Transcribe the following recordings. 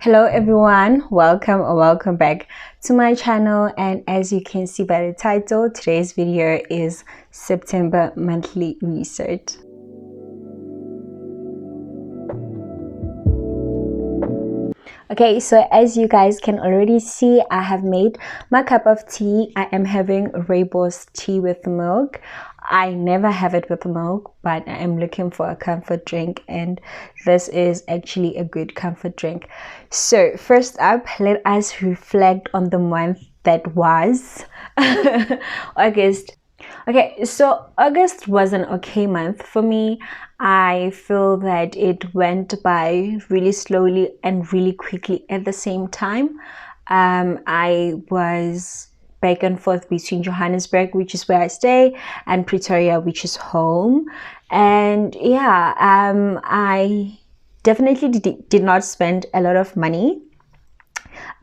Hello everyone, welcome or welcome back to my channel, and as you can see by the title, today's video is September monthly research. Okay, so as you guys can already see, I have made my cup of tea. I am having rooibos tea with milk. I never have it with milk, but I am looking for a comfort drink, and this is actually a good comfort drink. So first up, let us reflect on the month that was August. Okay, so August was an okay month for me. I feel that it went by really slowly and really quickly at the same time. I was back and forth between Johannesburg, which is where I stay, and Pretoria, which is home. And yeah, I definitely did not spend a lot of money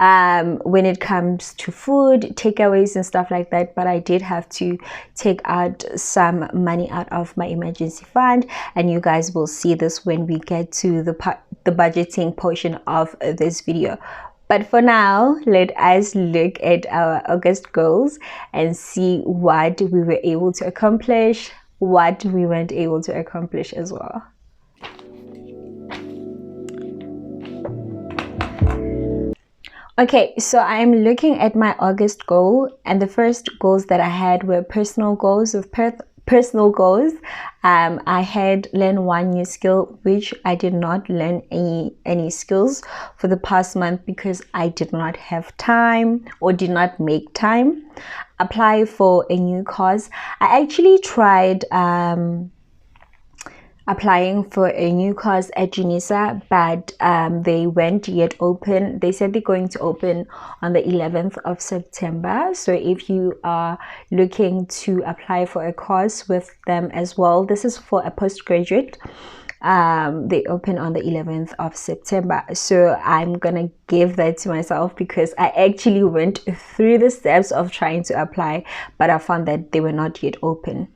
when it comes to food, takeaways and stuff like that, but I did have to take out some money out of my emergency fund, and you guys will see this when we get to the budgeting portion of this video. But for now, let us look at our August goals and see what we were able to accomplish, what we weren't able to accomplish as well. Okay, so I'm looking at my August goal, and the first goals that I had were personal goals. I had learn one new skill, which I did not learn any skills for the past month because I did not have time or did not make time. Apply for a new course. I actually tried applying for a new course at Unisa, but they weren't yet open. They said they're going to open on the 11th of September. So if you are looking to apply for a course with them as well, this is for a postgraduate. They open on the 11th of September. So I'm gonna give that to myself because I actually went through the steps of trying to apply, but I found that they were not yet open.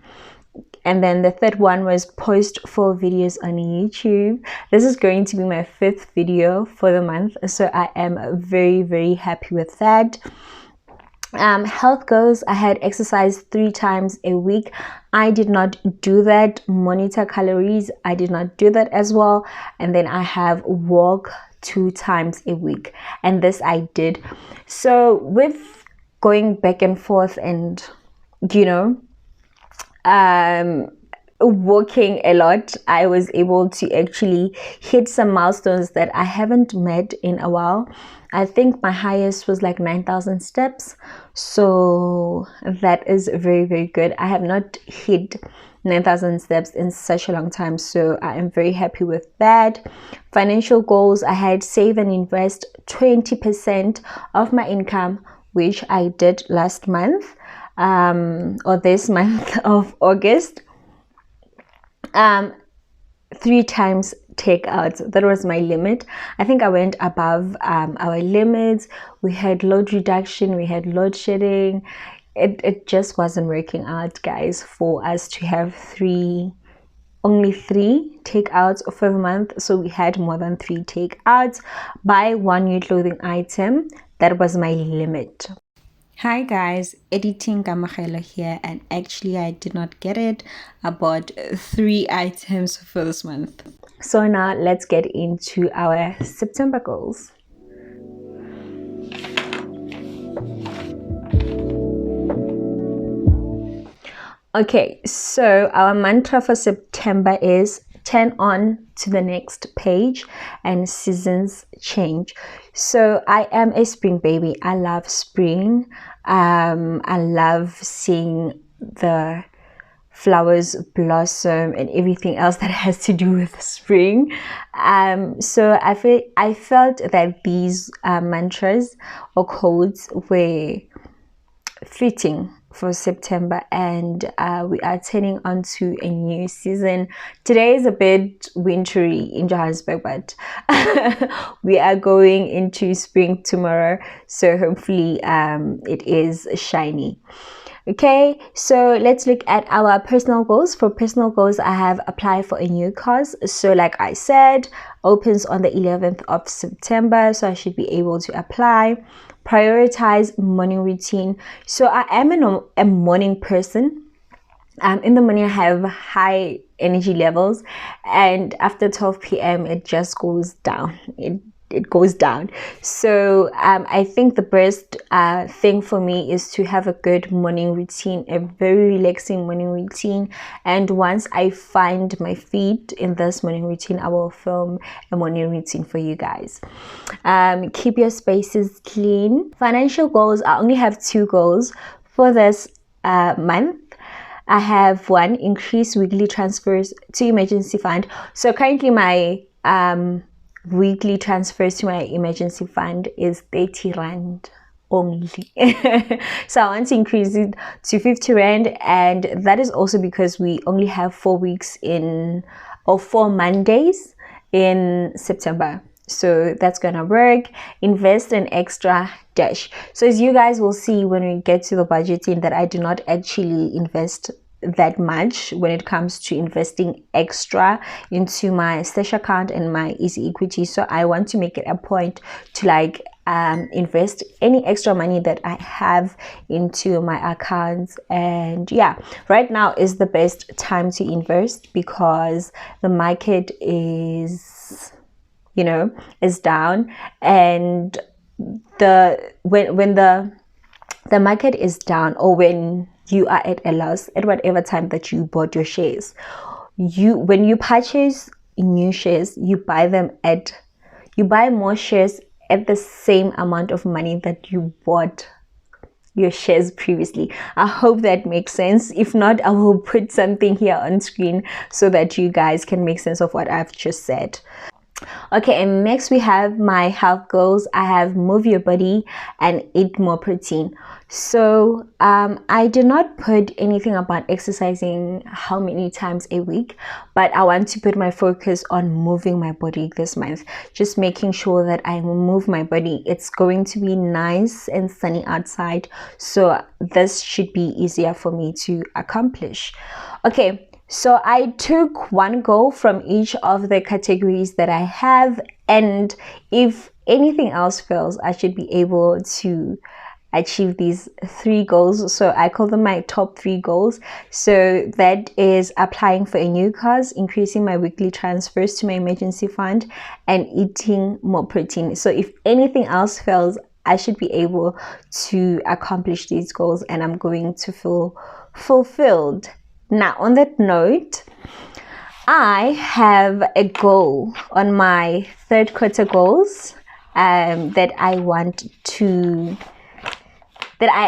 And then the third one was post 4 videos on YouTube. This is going to be my 5th video for the month, so I am very happy with that. Health goals, I had exercise 3 times a week. I did not do that. Monitor calories, I did not do that as well. And then I have walk 2 times a week, and this I did. So with going back and forth and walking a lot, I was able to actually hit some milestones that I haven't met in a while. I think my highest was like 9,000 steps, so that is very good. I have not hit 9,000 steps in such a long time, so I am very happy with that. Financial goals, I had save and invest 20% of my income, which I did last month or this month of August. 3 times takeouts, that was my limit. I think I went above our limits. We had load reduction, we had load shedding. It just wasn't working out, guys, for us to have only 3 takeouts for the month. So we had more than 3 takeouts. Buy 1 new clothing item, that was my limit. Hi guys, editing Kamogelo here, and actually I did not get it. I bought 3 items for this month. So now let's get into our September goals. Okay, so our mantra for September is turn on to the next page and seasons change. So I am a spring baby. I love spring. I love seeing the flowers blossom and everything else that has to do with spring. So I felt that these mantras or codes were fitting for September, and we are turning on to a new season. Today is a bit wintry in Johannesburg, but we are going into spring tomorrow, so hopefully it is shiny. Okay, so let's look at our personal goals. For personal goals, I have applied for a new course. So like I said, opens on the 11th of September, so I should be able to apply. Prioritize morning routine. So I am a morning person. In the morning I have high energy levels, and after 12 p.m. it just goes down. It goes down. So I think the best thing for me is to have a good morning routine, a very relaxing morning routine. And once I find my feet in this morning routine, I will film a morning routine for you guys. Keep your spaces clean. Financial goals, I only have 2 goals for this month. I have 1, increase weekly transfers to emergency fund. So currently my weekly transfers to my emergency fund is 30 rand only. So I want to increase it to 50 rand, and that is also because we only have 4 Mondays in September. So that's gonna work. Invest an extra dash. So as you guys will see when we get to the budgeting, that I do not actually invest that much when it comes to investing extra into my stash account and my easy equity. So I want to make it a point to like invest any extra money that I have into my accounts. And yeah, right now is the best time to invest because the market is, you know, is down, and when the market is down, or when you are at a loss at whatever time that you bought your shares, when you purchase new shares, you buy more shares at the same amount of money that you bought your shares previously. I hope that makes sense. If not, I will put something here on screen so that you guys can make sense of what I've just said. Okay, and next we have my health goals. I have move your body and eat more protein. So I do not put anything about exercising how many times a week, but I want to put my focus on moving my body this month, just making sure that I move my body. It's going to be nice and sunny outside, so this should be easier for me to accomplish. Okay, so I took 1 goal from each of the categories that I have, and if anything else fails, I should be able to achieve these 3 goals. So I call them my top 3 goals. So that is applying for a new cause, increasing my weekly transfers to my emergency fund, and eating more protein. So if anything else fails, I should be able to accomplish these goals, and I'm going to feel fulfilled. Now, on that note, I have a goal on my 3rd quarter goals that I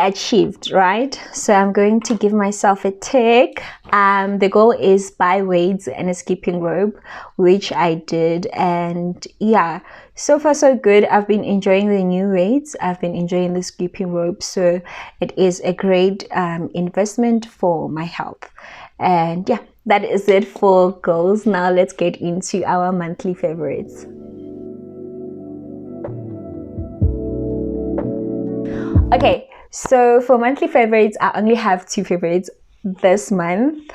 achieved, right? So I'm going to give myself a tick. The goal is buy weights and a skipping rope, which I did, and yeah, so far so good. I've been enjoying the new weights. I've been enjoying the skipping rope, so it is a great investment for my health. And yeah, that is it for goals. Now let's get into our monthly favorites. Okay, so for monthly favorites, I only have 2 favorites this month.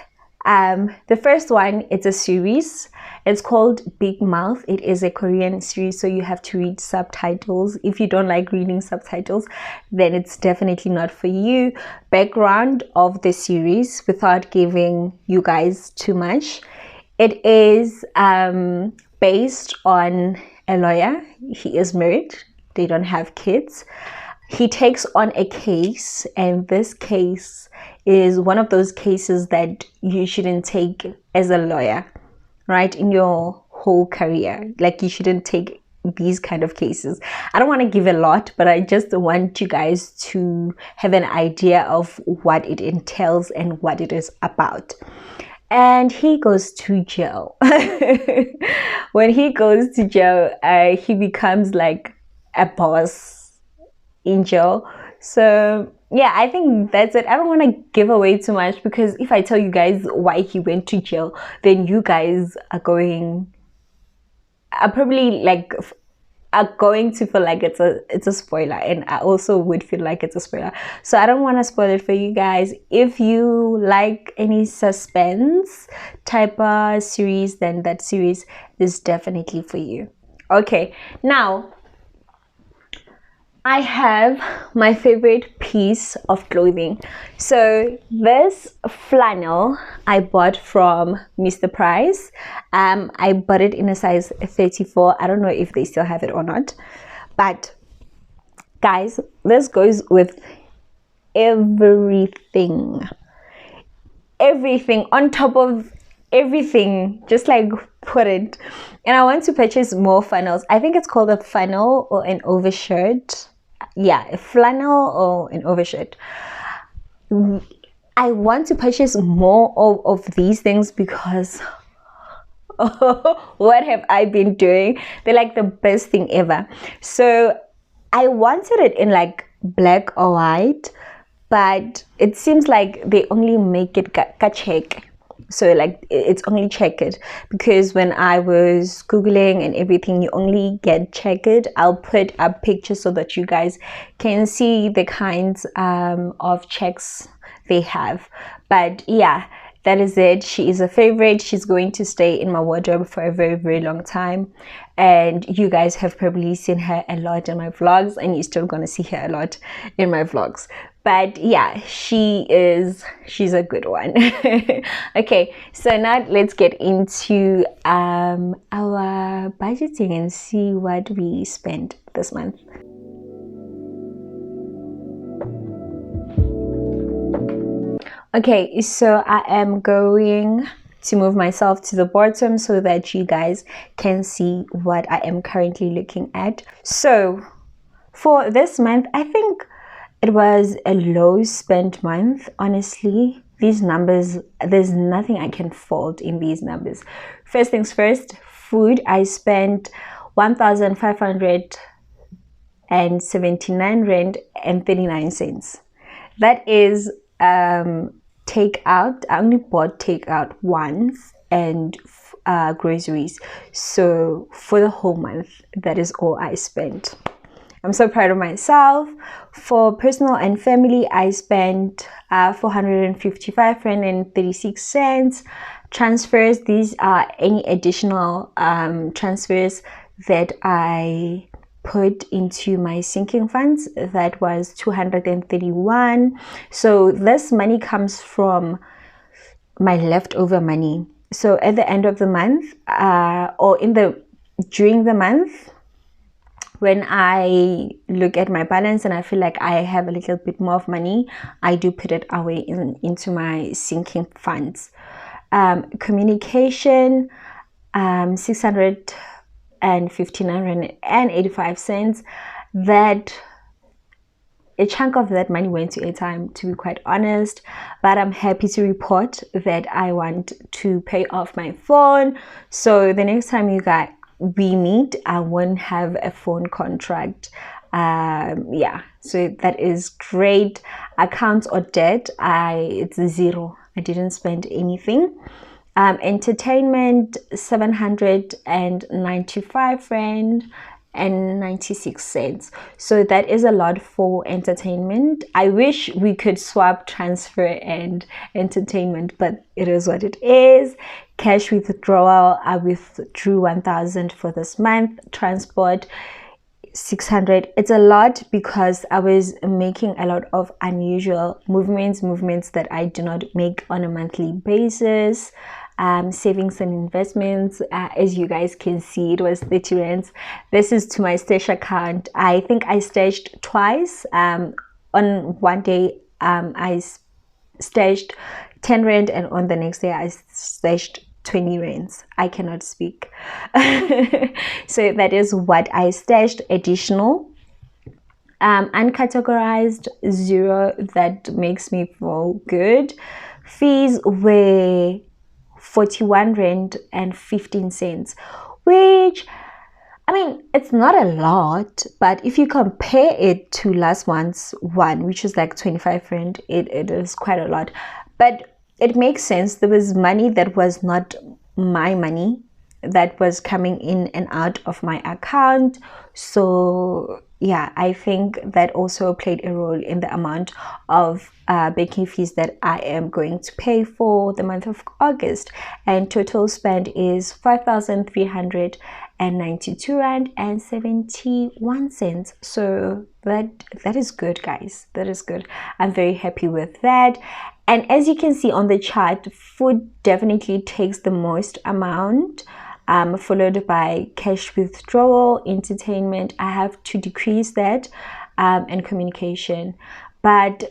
The first one, it's a series. It's called Big Mouth. It is a Korean series, so you have to read subtitles. If you don't like reading subtitles, then it's definitely not for you. Background of the series, without giving you guys too much, it is based on a lawyer. He is married. They don't have kids. He takes on a case, and this case is one of those cases that you shouldn't take as a lawyer, right? In your whole career, like you shouldn't take these kind of cases. I don't want to give a lot, but I just want you guys to have an idea of what it entails and what it is about. And he goes to jail. When he goes to jail, he becomes like a boss in jail. So yeah, I think that's it. I don't want to give away too much, because if I tell you guys why he went to jail, then you guys are probably like are going to feel like it's a spoiler, and I also would feel like it's a spoiler. So I don't want to spoil it for you guys. If you like any suspense type of series, then that series is definitely for you. Okay, now I have my favorite piece of clothing. So this flannel I bought from Mr. Price. I bought it in a size 34. I don't know if they still have it or not. But guys, this goes with everything. Everything on top of everything, just like put it. And I want to purchase more funnels. I think it's called a funnel or an overshirt. Yeah, a flannel or an overshirt. I want to purchase more of these things because what have I been doing? They're like the best thing ever. So I wanted it in like black or white, but it seems like they only make it check. So like it's only checkered, because when I was googling and everything, you only get checkered. I'll put up pictures so that you guys can see the kinds of checks they have. But yeah, that is it. She is a favorite. She's going to stay in my wardrobe for a very, very long time. And you guys have probably seen her a lot in my vlogs, and you're still going to see her a lot in my vlogs. But yeah, she's a good one. Okay, so now let's get into our budgeting and see what we spent this month. Okay, so I am going to move myself to the bottom so that you guys can see what I am currently looking at. So for this month, I think it was a low spent month. Honestly, these numbers, there's nothing I can fault in these numbers. First things first, food. I spent 1,579 rand and 39 cents. That is takeout. I only bought takeout once, and groceries. So for the whole month, that is all I spent. I'm so proud of myself. For personal and family, I spent 455 rand and 36 cents. Transfers, these are any additional transfers that I put into my sinking funds. That was 231. So this money comes from my leftover money. So at the end of the month, or during the month, when I look at my balance and I feel like I have a little bit more of money, I do put it away into my sinking funds. Communication, 659 rand and 85 cents. That a chunk of that money went to airtime, to be quite honest, but I'm happy to report that I want to pay off my phone. So the next time we meet, I won't have a phone contract. Yeah, so that is great. Accounts or debt, it's 0. I didn't spend anything. Entertainment, 795 rand and 96 cents. So that is a lot for entertainment. I wish we could swap transfer and entertainment, but it is what it is. Cash withdrawal, I withdrew 1,000 for this month. Transport, 600. It's a lot because I was making a lot of unusual movements that I do not make on a monthly basis. Savings and investments, as you guys can see, it was 30 rands. This is to my stash account. I think I stashed twice. On one day, I stashed 10 rand, and on the next day I stashed 20 rands. I cannot speak. So that is what I stashed additional. Uncategorized, 0. That makes me feel good. Fees were 41 rand and 15 cents, which, I mean, it's not a lot, but if you compare it to last month's one, which is like 25 rand, it is quite a lot. But it makes sense. There was money that was not my money that was coming in and out of my account. So yeah, I think that also played a role in the amount of banking fees that I am going to pay for the month of August. And total spend is 5,392 rand and 71 cents. So that is good, guys. That is good. I'm very happy with that. And as you can see on the chart, food definitely takes the most amount, followed by cash withdrawal, entertainment. I have to decrease that, and communication. But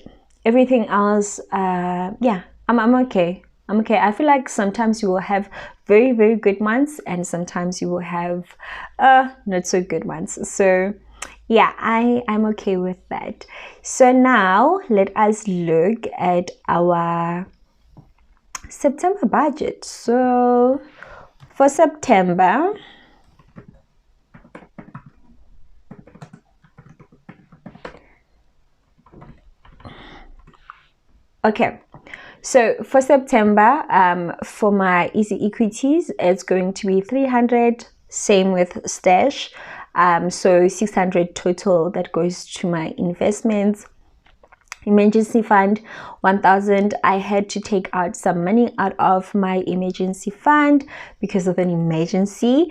everything else, yeah, I'm okay. I'm okay. I feel like sometimes you will have very, very good months, and sometimes you will have not so good ones. So yeah, I'm okay with that. So now let us look at our September budget. So for September, okay, so for September, for my easy equities, it's going to be 300, same with stash. So 600 total that goes to my investments. Emergency fund 1,000. I had to take out some money out of my emergency fund because of an emergency.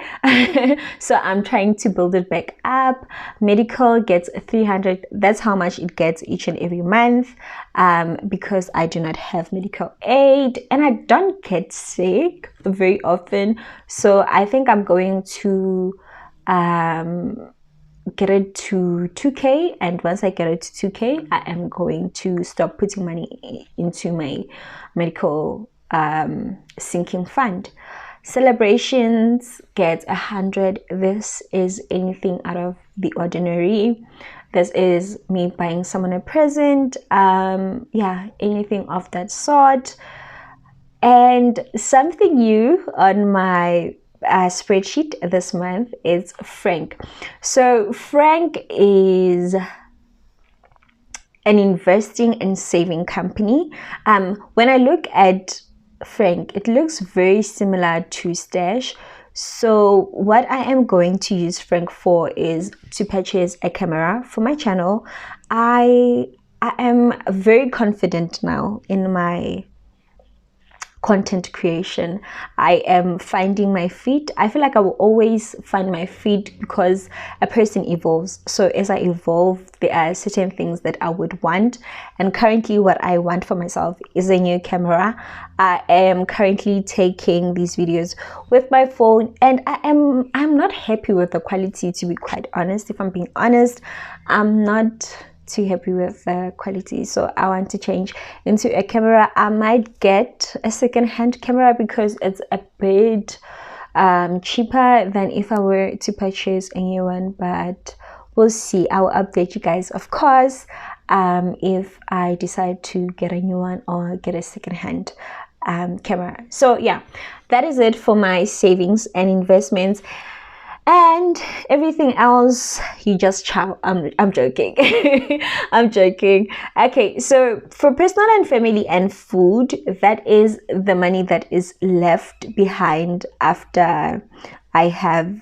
So I'm trying to build it back up. Medical gets 300. That's how much it gets each and every month, because I do not have medical aid and I don't get sick very often. So I think I'm going to get it to 2k, and once I get it to 2k, I am going to stop putting money into my medical sinking fund. Celebrations get 100. This is anything out of the ordinary. This is me buying someone a present, yeah, anything of that sort. And something new on my spreadsheet this month is Franc. So Franc is an investing and saving company. When I look at Franc, it looks very similar to Stash. So what I am going to use Franc for is to purchase a camera for my channel. I am very confident now in my content creation. I am finding my feet. I feel like I will always find my feet because a person evolves. So as I evolve, there are certain things that I would want, and currently what I want for myself is a new camera. I am currently taking these videos with my phone, and I'm not happy with the quality, to be quite honest. If I'm being honest, I'm not too happy with the quality, so I want to change into a camera. I might get a second-hand camera because it's a bit cheaper than if I were to purchase a new one, but we'll see. I will update you guys, of course, if I decide to get a new one or get a second-hand camera. So yeah, that is it for my savings and investments. And everything else, you just chow. I'm joking. I'm joking. Okay, so for personal and family and food, that is the money that is left behind after I have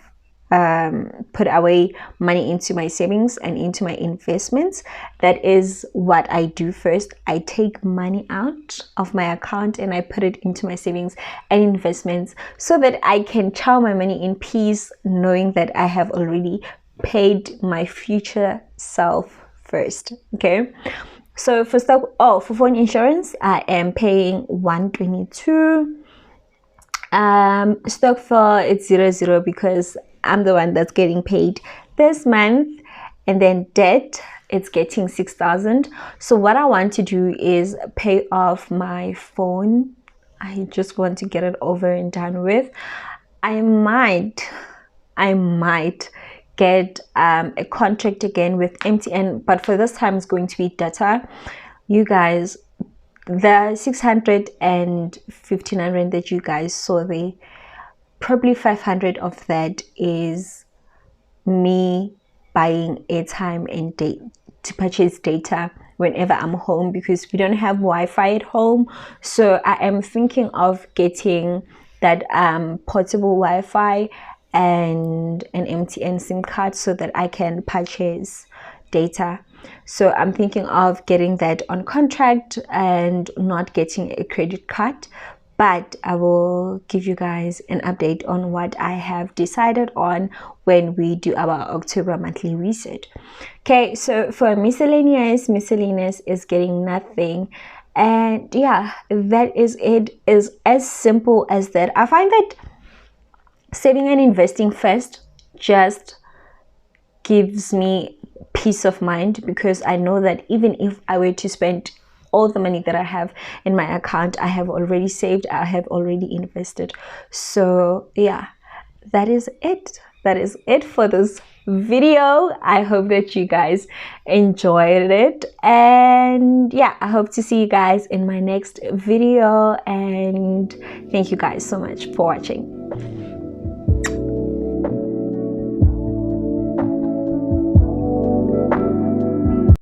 put away money into my savings and into my investments. That is what I do first. I take money out of my account and I put it into my savings and investments so that I can chow my money in peace, knowing that I have already paid my future self first. Okay, so for stock, for phone insurance, I am paying 122. Stock for it's 0 because I'm the one that's getting paid this month, and then debt, it's getting 6,000. So what I want to do is pay off my phone. I just want to get it over and done with. I might get a contract again with MTN, but for this time it's going to be data. You guys, the 659 rand that you guys saw there, probably 500 of that is me buying airtime and to purchase data whenever I'm home, because we don't have Wi-Fi at home. So I am thinking of getting that portable Wi-Fi and an MTN SIM card so that I can purchase data. So I'm thinking of getting that on contract and not getting a credit card, but I will give you guys an update on what I have decided on when we do our October monthly reset. Okay, so for miscellaneous is getting nothing. And yeah, that is it. Is as simple as that. I find that saving and investing first just gives me peace of mind, because I know that even if I were to spend all the money that I have in my account, I have already saved, I have already invested. So yeah, that is it. That is it for this video. I hope that you guys enjoyed it, and yeah, I hope to see you guys in my next video, and thank you guys so much for watching.